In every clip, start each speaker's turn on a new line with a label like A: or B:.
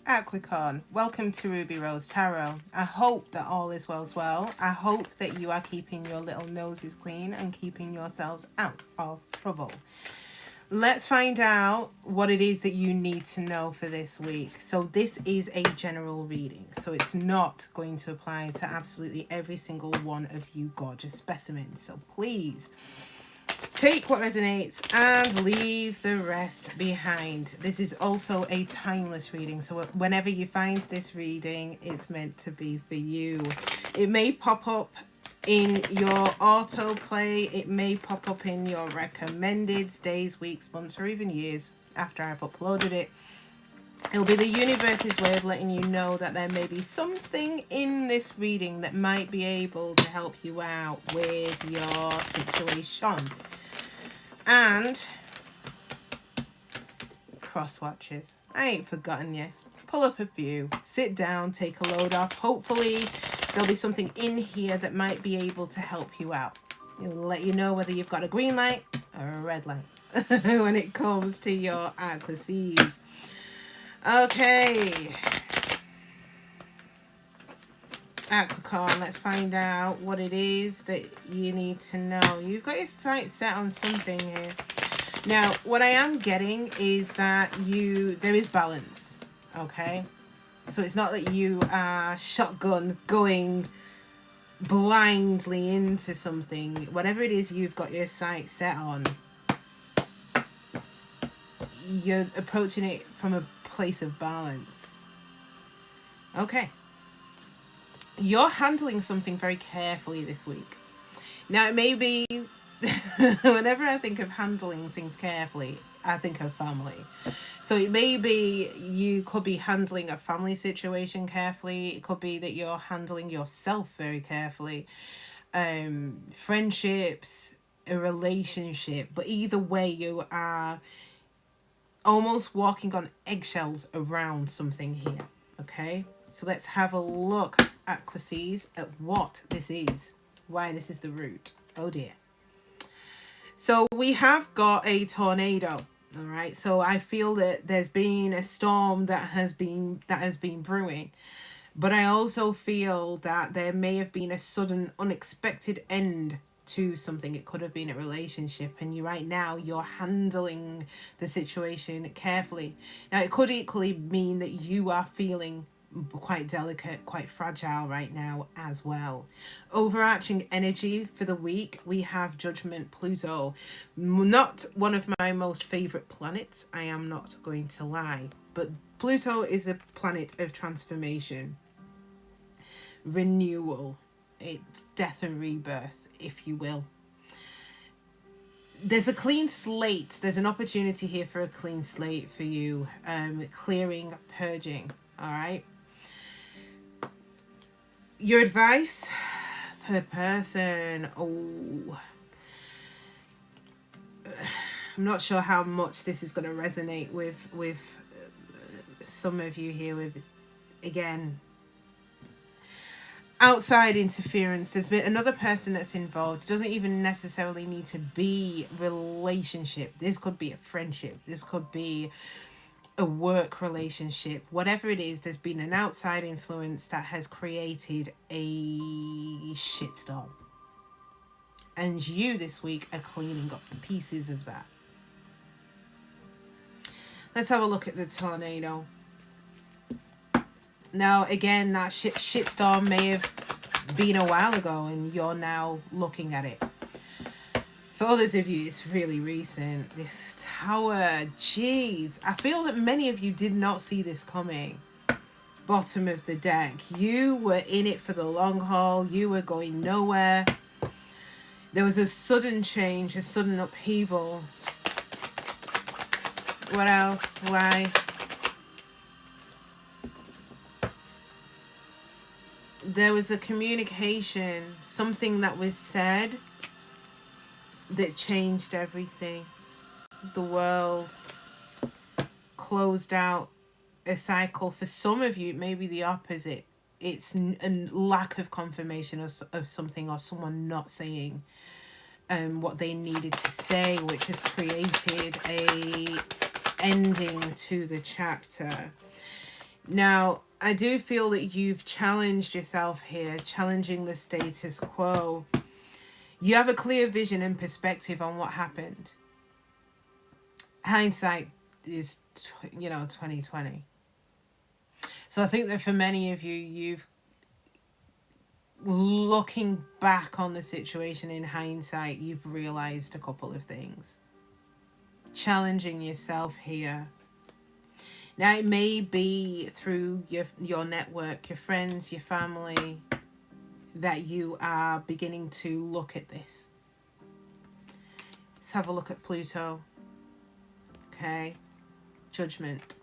A: Capricorn, welcome to Ruby Rose Tarot. I hope that all is well. I hope that you are keeping your little noses clean and keeping yourselves out of trouble. Let's find out what it is that you need to know for this week. So this is a general reading, so it's not going to apply to absolutely every single one of you gorgeous specimens. So please take what resonates and leave the rest behind. This is also a timeless reading, so whenever you find this reading, it's meant to be for you. It may pop up in your autoplay, it may pop up in your recommended days, weeks, months, or even years after I've uploaded it. It'll be the universe's way of letting you know that there may be something in this reading that might be able to help you out with your situation. And cross watches, I ain't forgotten you. Pull up a view, sit down, take a load off. Hopefully there'll be something in here that might be able to help you out. It'll let you know whether you've got a green light or a red light when it comes to your Aquarius. Okay, Capricorn, let's find out what it is that you need to know. You've got your sights set on something here. Now, what I am getting is that there is balance, okay? So it's not that you are shotgun going blindly into something. Whatever it is you've got your sights set on, you're approaching it from a place of balance. Okay. You're handling something very carefully this week. Now, it may be, whenever I think of handling things carefully, I think of family. So it may be you could be handling a family situation carefully. It could be that you're handling yourself very carefully. Friendships, a relationship. But either way, you are almost walking on eggshells around something here. Okay? So let's have a look, Aquarius, at what this is. Why this is the root. Oh dear. So we have got a tornado. All right. So I feel that there's been a storm that has been brewing. But I also feel that there may have been a sudden unexpected end to something. It could have been a relationship, and right now you're handling the situation carefully. Now it could equally mean that you are feeling quite delicate, quite fragile right now as well. Overarching energy for the week, we have Judgment Pluto. Not one of my most favorite planets, I am not going to lie, but Pluto is a planet of transformation, renewal. It's death and rebirth, if you will. There's a clean slate. There's an opportunity here for a clean slate for you. Clearing, purging. All right. Your advice for the person. Oh, I'm not sure how much this is going to resonate with some of you here. With, again, outside interference. There's been another person that's involved. It doesn't even necessarily need to be relationship. This could be a friendship. This could be a work relationship. Whatever it is, there's been an outside influence that has created a shitstorm. And you this week are cleaning up the pieces of that. Let's have a look at the tornado. Now, again, that shitstorm may have been a while ago and you're now looking at it. For others of you, it's really recent. This tower, jeez. I feel that many of you did not see this coming. Bottom of the deck. You were in it for the long haul. You were going nowhere. There was a sudden change, a sudden upheaval. What else? Why? There was a communication, something that was said that changed everything. The world closed out a cycle. For some of you, it may be the opposite. It's a lack of confirmation of something, or someone not saying what they needed to say, which has created a ending to the chapter. Now, I do feel that you've challenged yourself here, challenging the status quo. You have a clear vision and perspective on what happened. Hindsight is, 2020. So I think that for many of you, you've looking back on the situation in hindsight, you've realized a couple of things. Challenging yourself here. Now, it may be through your network, your friends, your family, that you are beginning to look at this. Let's have a look at Pluto. Okay. Judgment.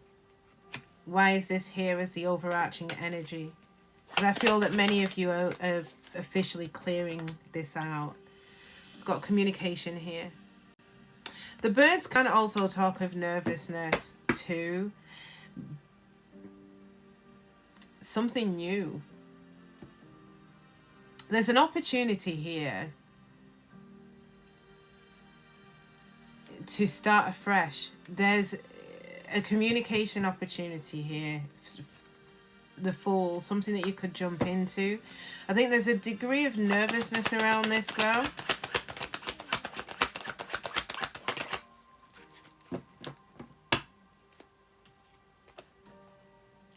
A: Why is this here as the overarching energy? Because I feel that many of you are officially clearing this out. We've got communication here. The birds can also talk of nervousness too. Something new. There's an opportunity here to start afresh. There's a communication opportunity here. The Fool, something that you could jump into. I think there's a degree of nervousness around this though.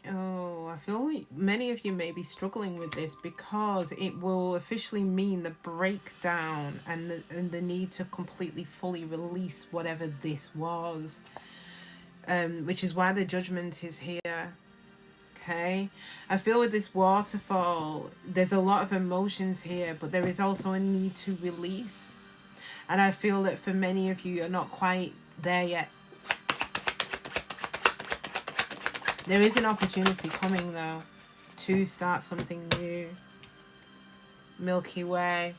A: Oh, I feel like many of you may be struggling with this because it will officially mean the breakdown and the need to completely fully release whatever this was. Which is why the Judgment is here. Okay, I feel with this waterfall, there's a lot of emotions here, but there is also a need to release. And I feel that for many of you, you're not quite there yet. There is an opportunity coming though to start something new. Milky Way.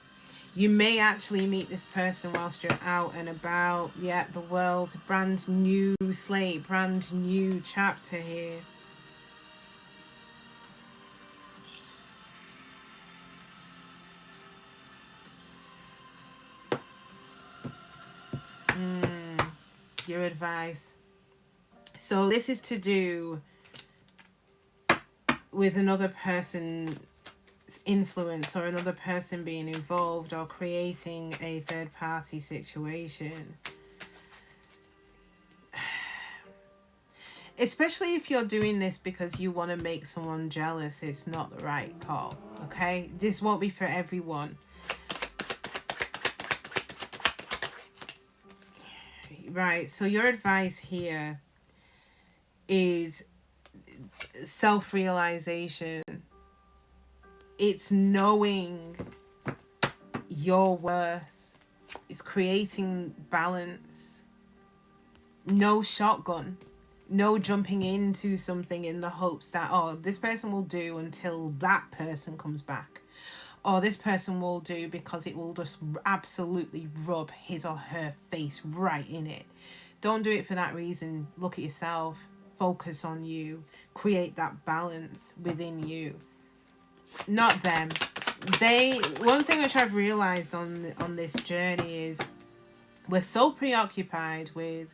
A: You may actually meet this person whilst you're out and about. Yeah, the World. Brand new slate, brand new chapter here. Your advice. So this is to do with another person's influence or another person being involved or creating a third party situation. Especially if you're doing this because you want to make someone jealous, it's not the right call. Okay? This won't be for everyone. Right, so your advice here is self-realization. It's knowing your worth. It's creating balance. No shotgun. No jumping into something in the hopes that, oh, this person will do until that person comes back. Or this person will do because it will just absolutely rub his or her face right in it. Don't do it for that reason. Look at yourself. Focus on you. Create that balance within you. Not them. One thing which I've realized on this journey is we're so preoccupied with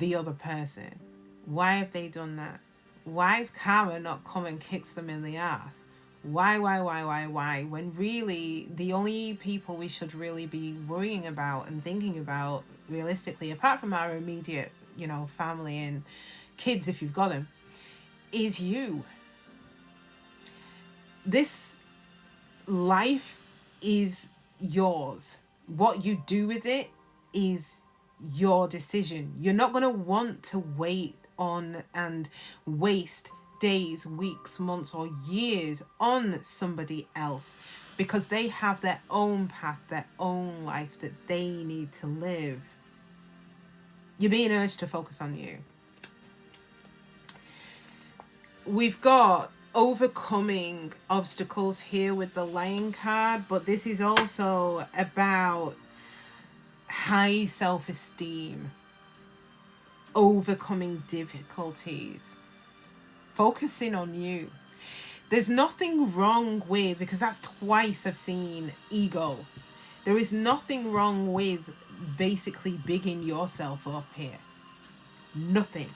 A: the other person. Why have they done that? Why is karma not come and kicks them in the ass? Why? When really the only people we should really be worrying about and thinking about realistically, apart from our immediate, family and kids if you've got them, is you. This life is yours. What you do with it is your decision. You're not going to want to wait on and waste days, weeks, months, or years on somebody else because they have their own path, their own life that they need to live. You're being urged to focus on you. We've got overcoming obstacles here with the Lion card, but this is also about high self-esteem, overcoming difficulties, focusing on you. There's nothing wrong with, because that's twice I've seen ego. There is nothing wrong with basically bigging yourself up here. Nothing.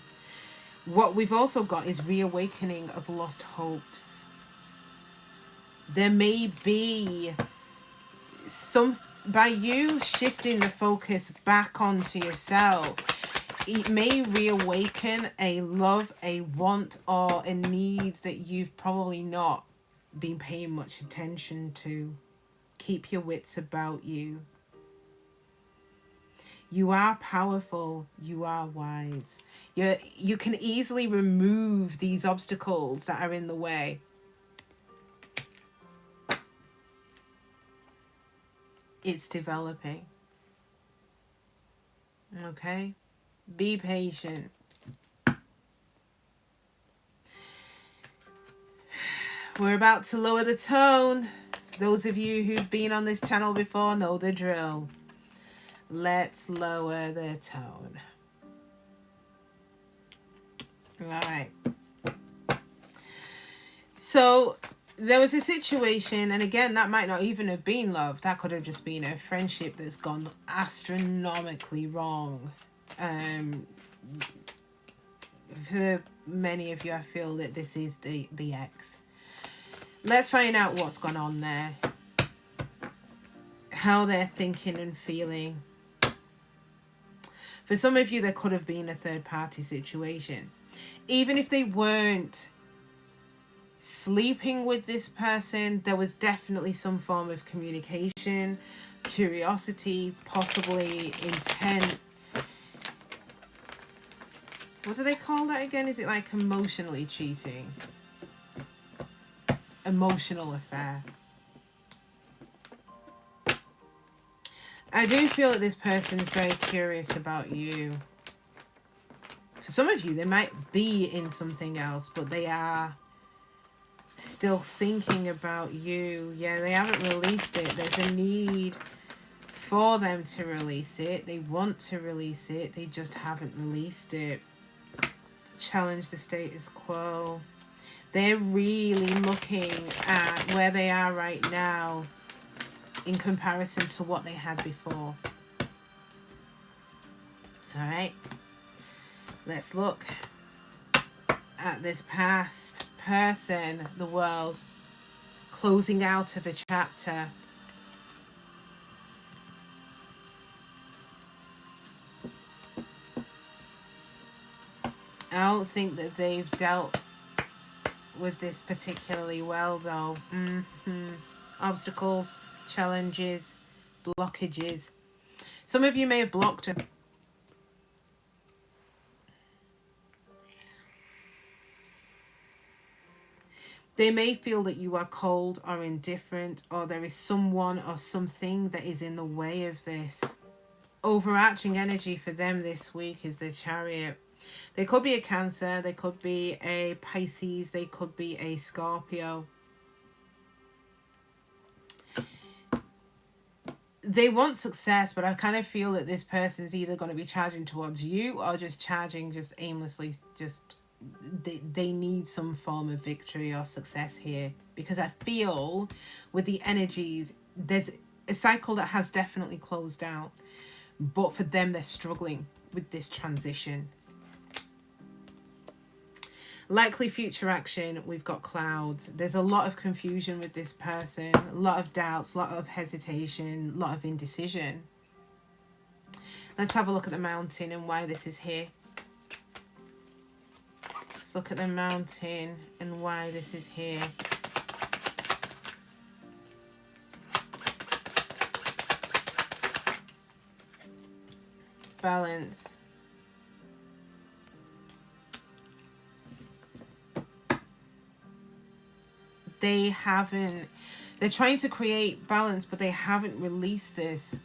A: What we've also got is reawakening of lost hopes. There may be some, by you shifting the focus back onto yourself, it may reawaken a love, a want, or a need that you've probably not been paying much attention to. Keep your wits about you. You are powerful. You are wise. You can easily remove these obstacles that are in the way. It's developing. Okay? Be patient. We're about to lower the tone. Those of you who've been on this channel before know the drill. Let's lower the tone. All right. So there was a situation, and again, that might not even have been love. That could have just been a friendship that's gone astronomically wrong. For many of you, I feel that this is the ex. Let's find out what's gone on there. How they're thinking and feeling. For some of you, there could have been a third-party situation. Even if they weren't sleeping with this person, there was definitely some form of communication, curiosity, possibly intent. What do they call that again? Is it like emotionally cheating? Emotional affair. I do feel that this person is very curious about you. For some of you, they might be in something else, but they are still thinking about you. Yeah, they haven't released it. There's a need for them to release it. They want to release it. They just haven't released it. Challenge the status quo. They're really looking at where they are right now in comparison to what they had before. All right. Let's look at this past person, the world, closing out of a chapter. I don't think that they've dealt with this particularly well, though. Obstacles, challenges, blockages. Some of you may have blocked them. They may feel that you are cold or indifferent, or there is someone or something that is in the way of this. Overarching energy for them this week is the Chariot. They could be a Cancer, they could be a Pisces, they could be a Scorpio. They want success, but I kind of feel that this person's either going to be charging towards you or just charging just aimlessly. Just they need some form of victory or success here, because I feel with the energies, there's a cycle that has definitely closed out, but for them, they're struggling with this transition. Likely future action, we've got clouds. There's a lot of confusion with this person, a lot of doubts, a lot of hesitation, a lot of indecision. Let's have a look at the mountain and why this is here. Let's look at the mountain and why this is here. Balance. They're trying to create balance, but they haven't released this.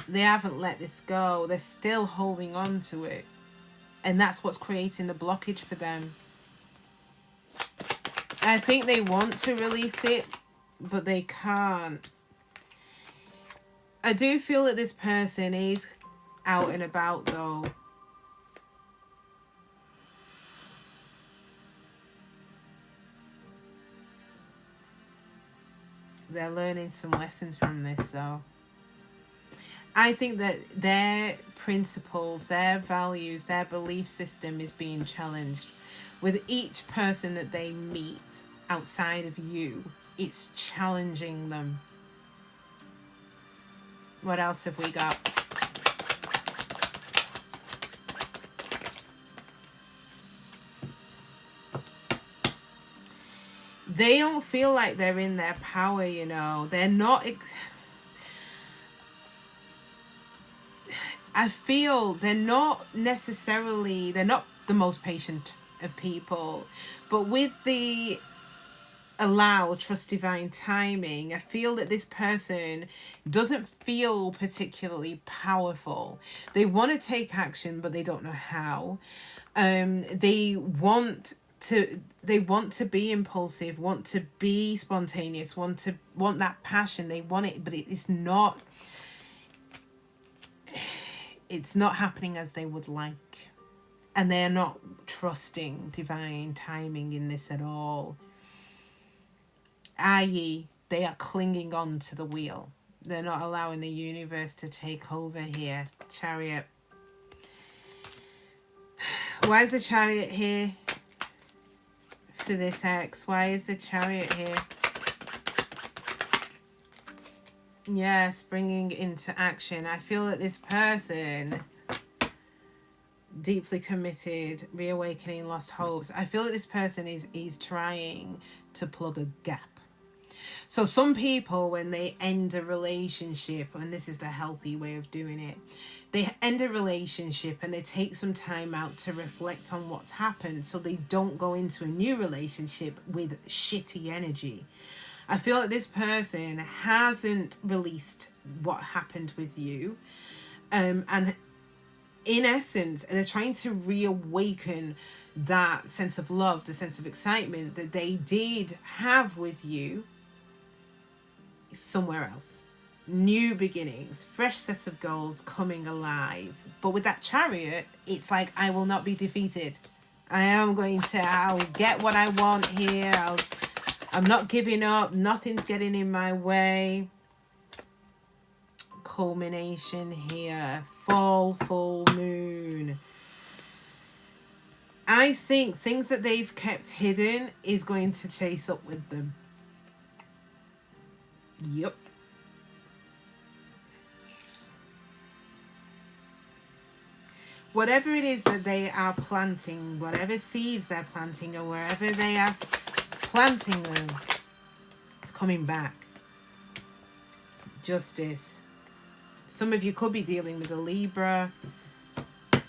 A: They haven't let this go. They're still holding on to it. And that's what's creating the blockage for them. I think they want to release it, but they can't. I do feel that this person is out and about, though. They're learning some lessons from this, though. I think that their principles, their values, their belief system is being challenged. With each person that they meet outside of you, it's challenging them. What else have we got? They don't feel like they're in their power, you know. They're not... I feel they're not necessarily... They're not the most patient of people. But with the allow, trust divine timing, I feel that this person doesn't feel particularly powerful. They want to take action, but they don't know how. They want to be impulsive, want to be spontaneous, want that passion. They want it, but it's not happening as they would like. And they're not trusting divine timing in this at all. I.e., they are clinging on to the wheel. They're not allowing the universe to take over here. Chariot. Why is the Chariot here for this ex? Why is the Chariot here? Yeah, springing into action. I feel that this person, deeply committed, reawakening lost hopes. I feel that this person is trying to plug a gap. So some people, when they end a relationship, and this is the healthy way of doing it, they end a relationship and they take some time out to reflect on what's happened so they don't go into a new relationship with shitty energy. I feel that this person hasn't released what happened with you. And in essence, they're trying to reawaken that sense of love, the sense of excitement that they did have with you somewhere else. New beginnings, fresh set of goals coming alive. But with that Chariot, it's like, I will not be defeated. I'll get what I want here. I'm not giving up. Nothing's getting in my way. Culmination here. Full moon. I think things that they've kept hidden is going to chase up with them. Yep. Whatever it is that they are planting, whatever seeds they're planting, or wherever they are planting them, it's coming back. Justice. Some of you could be dealing with a Libra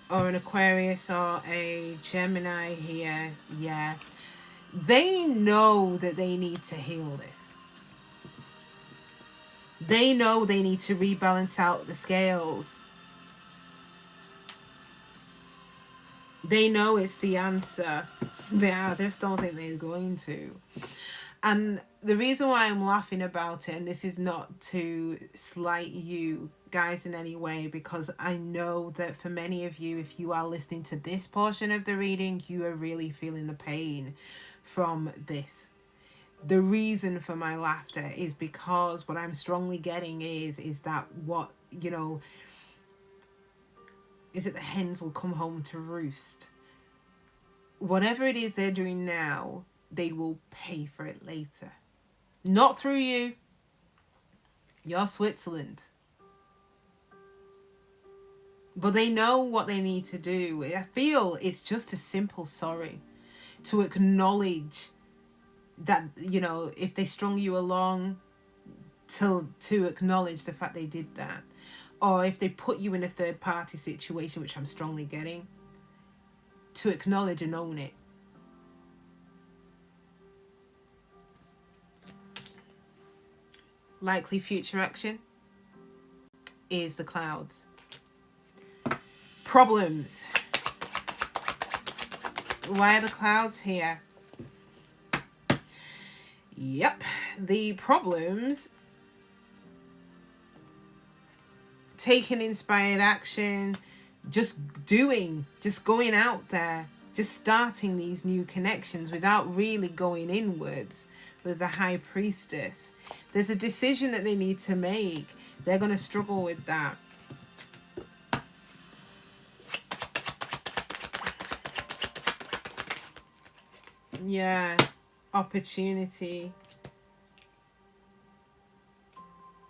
A: or an Aquarius or a Gemini here. Yeah. They know that they need to heal this. They know they need to rebalance out the scales. They know it's the answer. I just don't think they're going to. And the reason why I'm laughing about it, and this is not to slight you guys in any way, because I know that for many of you, if you are listening to this portion of the reading, you are really feeling the pain from this. The reason for my laughter is because what I'm strongly getting is that what, you know, is it the hens will come home to roost. Whatever it is they're doing now, they will pay for it later. Not through you. You're Switzerland. But they know what they need to do. I feel it's just a simple sorry. To acknowledge that, you know, if they strung you along, to acknowledge the fact they did that. Or if they put you in a third party situation, which I'm strongly getting, to acknowledge and own it. Likely future action is the clouds. Problems. Why are the clouds here? Yep, the problems. Taking inspired action, just going out there, just starting these new connections without really going inwards with the High Priestess. There's a decision that they need to make. They're going to struggle with that. Yeah. Opportunity.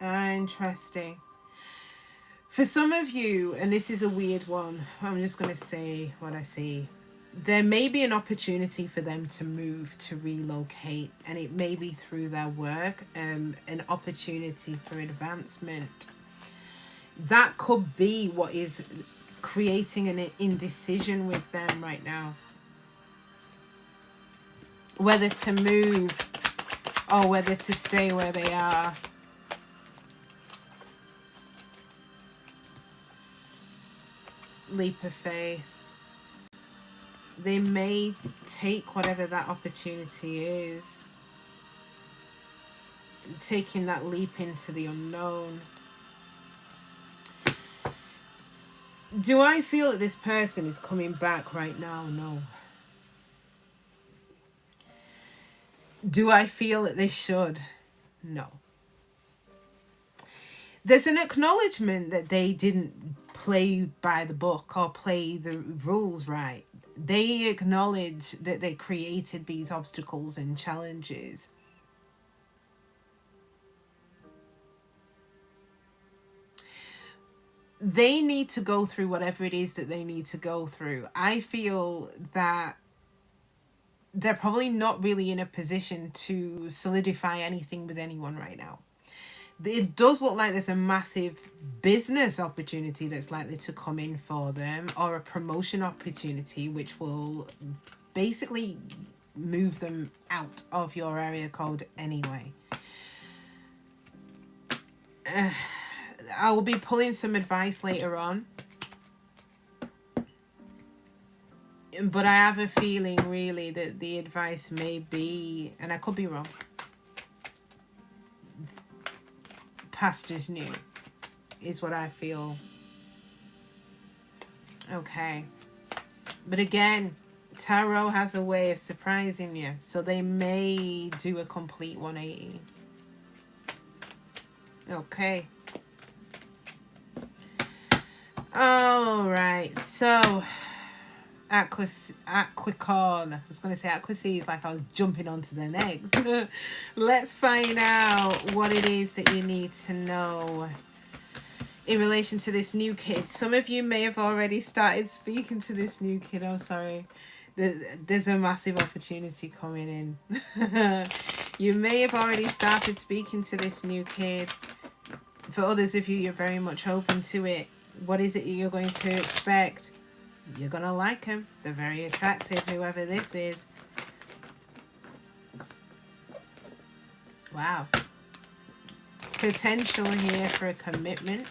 A: Interesting. For some of you, and this is a weird one, I'm just going to say what I see. There may be an opportunity for them to move, to relocate, and it may be through their work, an opportunity for advancement. That could be what is creating an indecision with them right now. Whether to move or whether to stay where they are. Leap of faith. They may take whatever that opportunity is, taking that leap into the unknown. Do I feel that this person is coming back right now? No. Do I feel that they should? No. There's an acknowledgement that they didn't play by the book or play the rules right. They acknowledge that they created these obstacles and challenges. They need to go through whatever it is that they need to go through. I feel that they're probably not really in a position to solidify anything with anyone right now. It does look like there's a massive business opportunity that's likely to come in for them, or a promotion opportunity which will basically move them out of your area code anyway. I will be pulling some advice later on, but I have a feeling really that the advice may be, and I could be wrong, past is new, is what I feel. Okay. But again, tarot has a way of surprising you, so they may do a complete 180. Okay. All right, so Capricorn. I was going to say Aquaseas like I was jumping onto their necks. Let's find out what it is that you need to know in relation to this new kid. Some of you may have already started speaking to this new kid. I'm sorry. There's a massive opportunity coming in. You may have already started speaking to this new kid. For others of you, you're very much open to it. What is it you're going to expect? You're going to like them. They're very attractive, whoever this is. Wow. Potential here for a commitment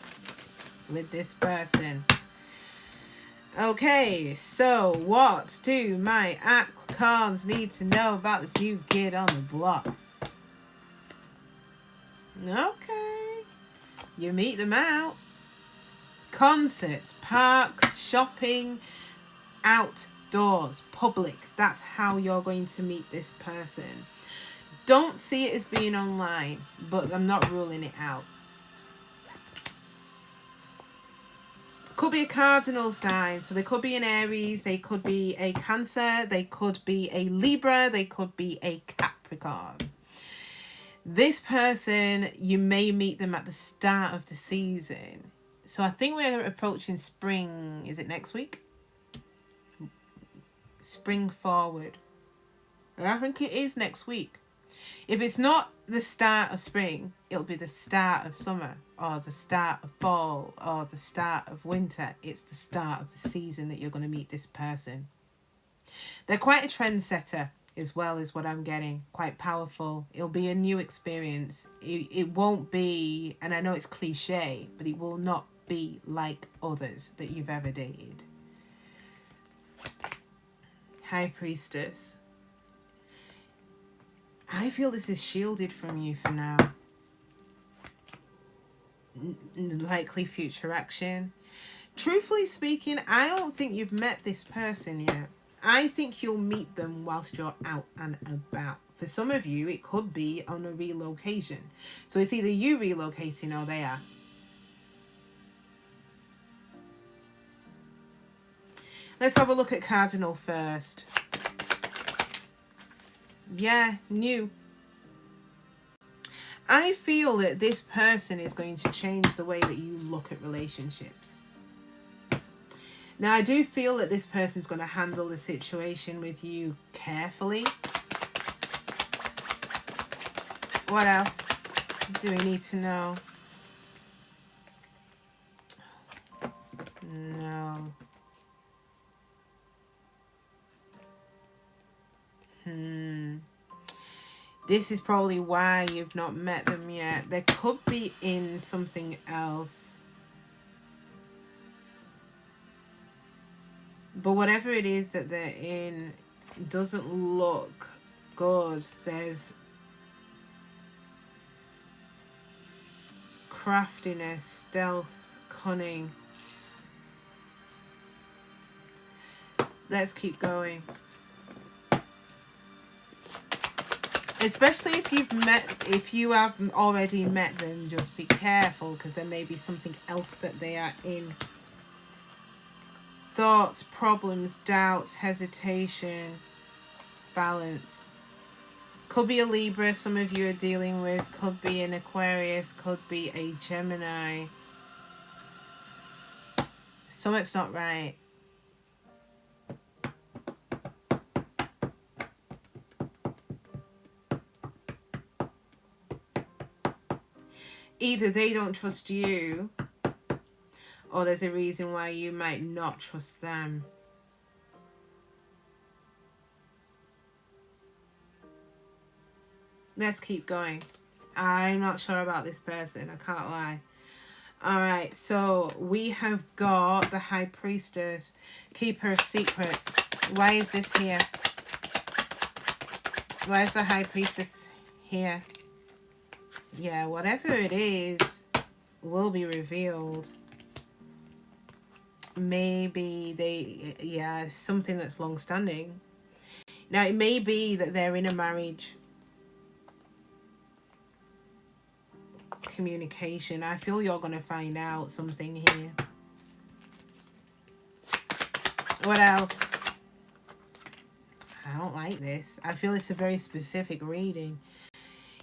A: with this person. Okay, so what do my Capricorns need to know about this new kid on the block? Okay. You meet them out. Concerts, parks, shopping, outdoors, public. That's how you're going to meet this person. Don't see it as being online, but I'm not ruling it out. Could be a cardinal sign, so they could be an Aries, they could be a Cancer, they could be a Libra, they could be a Capricorn. This person, you may meet them at the start of the season. So I think we're approaching spring. Is it next week? Spring forward. I think it is next week. If it's not the start of spring, it'll be the start of summer, or the start of fall, or the start of winter. It's the start of the season that you're going to meet this person. They're quite a trendsetter as well, is what I'm getting. Quite powerful. It'll be a new experience. It won't be, and I know it's cliche, but it will not be like others that you've ever dated. High Priestess. I feel this is shielded from you for now. Likely future action. Truthfully speaking, I don't think you've met this person yet. I think you'll meet them whilst you're out and about. For some of you, it could be on a relocation. So it's either you relocating or they are. Let's have a look at Cardinal first. Yeah, new. I feel that this person is going to change the way that you look at relationships. Now, I do feel that this person's going to handle the situation with you carefully. What else do we need to know? No. This is probably why you've not met them yet. They could be in something else. But whatever it is that they're in, it doesn't look good. There's craftiness, stealth, cunning. Let's keep going. Especially if you have already met them, just be careful, because there may be something else that they are in. Thoughts, problems, doubts, hesitation, balance. Could be a Libra some of you are dealing with, could be an Aquarius, could be a Gemini. Something's not right. Either they don't trust you, or there's a reason why you might not trust them. Let's keep going. I'm not sure about this person, I can't lie. Alright, so we have got the High Priestess, Keeper of Secrets. Why is this here? Why is the High Priestess here? Yeah, whatever it is will be revealed. Maybe something that's long-standing. Now, it may be that they're in a marriage. Communication. I feel you're going to find out something here. What else? I don't like this. I feel it's a very specific reading.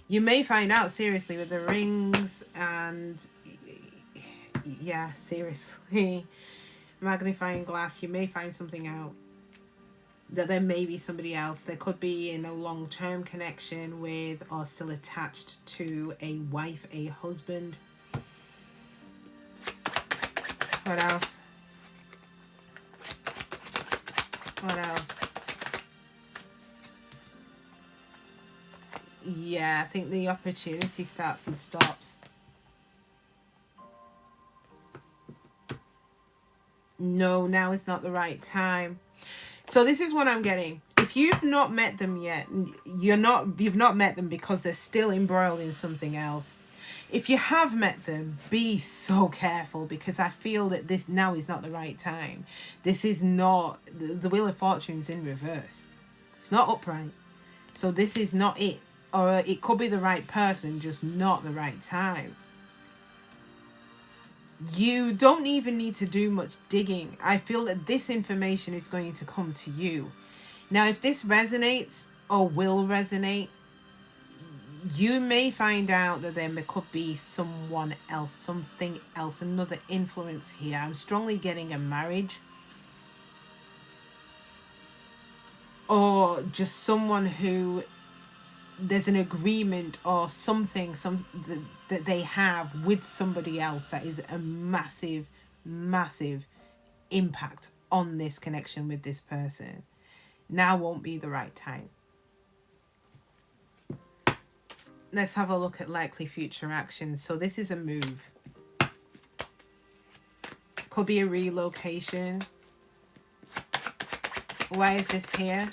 A: You may find out, seriously, with the rings and... yeah, seriously. Magnifying glass, you may find something out. That there may be somebody else. There could be in a long-term connection with, or still attached to, a wife, a husband. What else? What else? Yeah, I think the opportunity starts and stops. No, now is not the right time. So this is what I'm getting. If you've not met them yet, you've not met them because they're still embroiled in something else. If you have met them, be so careful, because I feel that this now is not the right time. This is not, the Wheel of Fortune's in reverse. It's not upright. So this is not it. Or it could be the right person, just not the right time. You don't even need to do much digging. I feel that this information is going to come to you. Now, if this resonates or will resonate, you may find out that there could be someone else, something else, another influence here. I'm strongly getting a marriage. Or just someone who... there's an agreement or something that they have with somebody else that is a massive, massive impact on this connection with this person. Now won't be the right time. Let's have a look at likely future actions. So this is a move. Could be a relocation. Why is this here?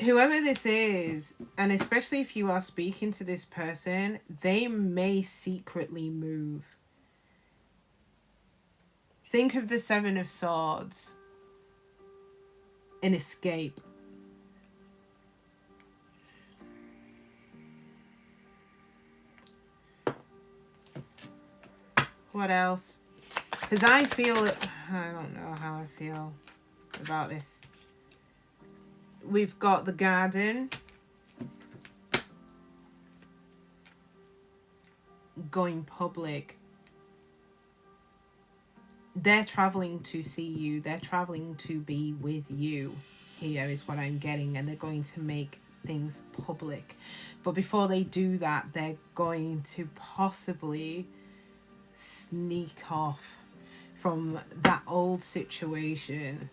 A: Whoever this is, and especially if you are speaking to this person, they may secretly move. Think of the Seven of Swords. An escape. What else? Because I feel... I don't know how I feel. about this. We've got the garden, going public. They're traveling to see you. They're traveling to be with you. Here is what I'm getting. And they're going to make things public. But before they do that, they're going to possibly sneak off from that old situation.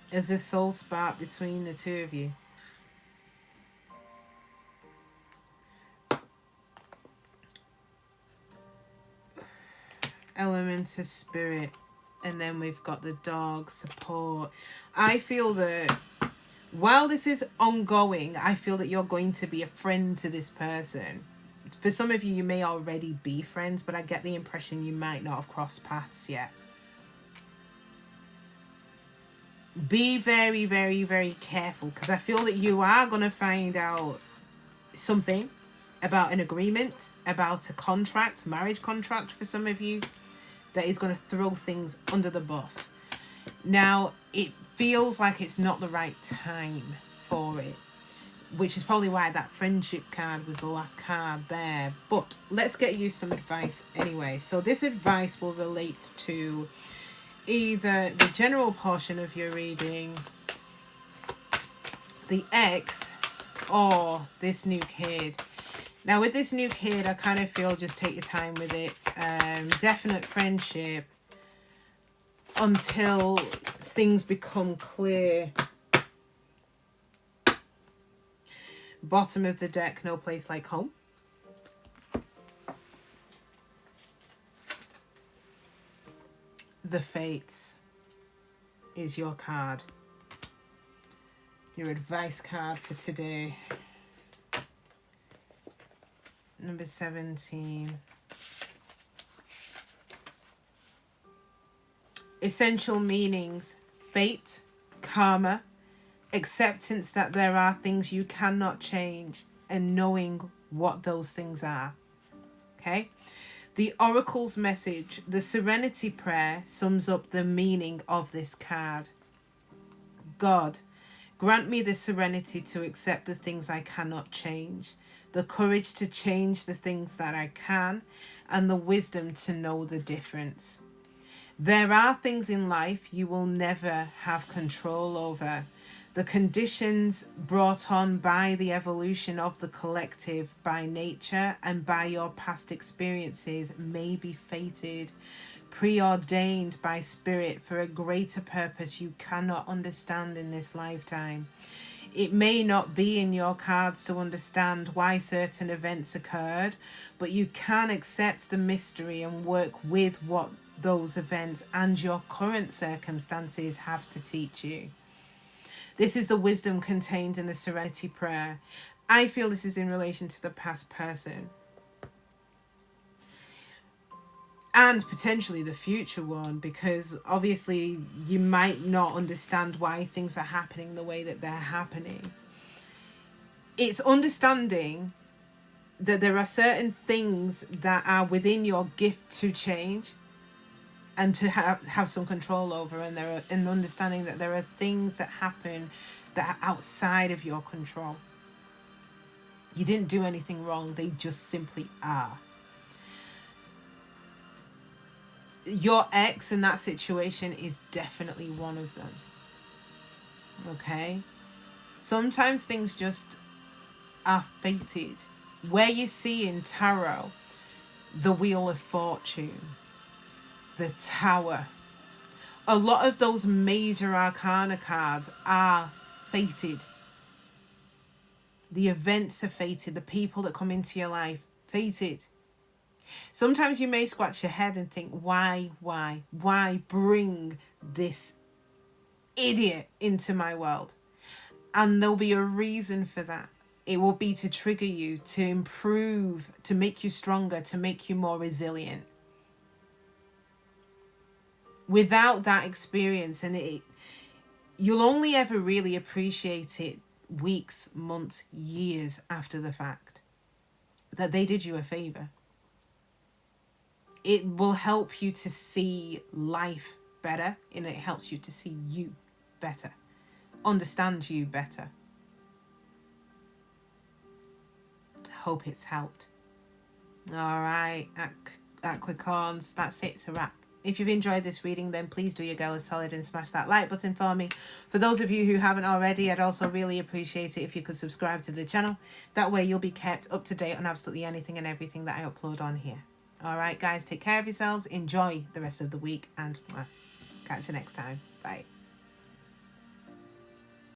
A: Is this soul spark between the two of you? Element of spirit. And then we've got the dog support. I feel that while this is ongoing, I feel that you're going to be a friend to this person. For some of you, you may already be friends, but I get the impression you might not have crossed paths yet. Be very, very, very careful, because I feel that you are going to find out something about an agreement, about a contract, marriage contract for some of you, that is going to throw things under the bus. Now, it feels like it's not the right time for it, which is probably why that friendship card was the last card there. But let's get you some advice anyway. So this advice will relate to either the general portion of your reading, the ex, or this new kid. Now with this new kid, I kind of feel just take your time with it. Definite friendship until things become clear. Bottom of the deck, no place like home. The Fates is your card. Your advice card for today. Number 17. Essential meanings. Fate, karma, acceptance that there are things you cannot change, and knowing what those things are. Okay? The Oracle's message, the Serenity Prayer, sums up the meaning of this card. God, grant me the serenity to accept the things I cannot change, the courage to change the things that I can, and the wisdom to know the difference. There are things in life you will never have control over. The conditions brought on by the evolution of the collective, by nature, and by your past experiences may be fated, preordained by spirit for a greater purpose you cannot understand in this lifetime. It may not be in your cards to understand why certain events occurred, but you can accept the mystery and work with what those events and your current circumstances have to teach you. This is the wisdom contained in the Serenity Prayer. I feel this is in relation to the past person. And potentially the future one, because obviously you might not understand why things are happening the way that they're happening. It's understanding that there are certain things that are within your gift to change and to have some control over, and understanding that there are things that happen that are outside of your control. You didn't do anything wrong, they just simply are. Your ex in that situation is definitely one of them. Okay? Sometimes things just are fated. Where you see in tarot the Wheel of Fortune, the Tower, a lot of those major arcana cards are fated. The events are fated. The people that come into your life, fated. Sometimes you may scratch your head and think, why bring this idiot into my world? And there'll be a reason for that. It will be to trigger you, to improve, to make you stronger, to make you more resilient. Without that experience, and you'll only ever really appreciate it weeks, months, years after the fact that they did you a favor. It will help you to see life better, and it helps you to see you better, understand you better. Hope it's helped. All right, Capricorns, that's it. It's a wrap. If you've enjoyed this reading, then please do your girl a solid and smash that like button for me. For those of you who haven't already, I'd also really appreciate it if you could subscribe to the channel. That way you'll be kept up to date on absolutely anything and everything that I upload on here. All right, guys, take care of yourselves. Enjoy the rest of the week, and catch you next time. Bye.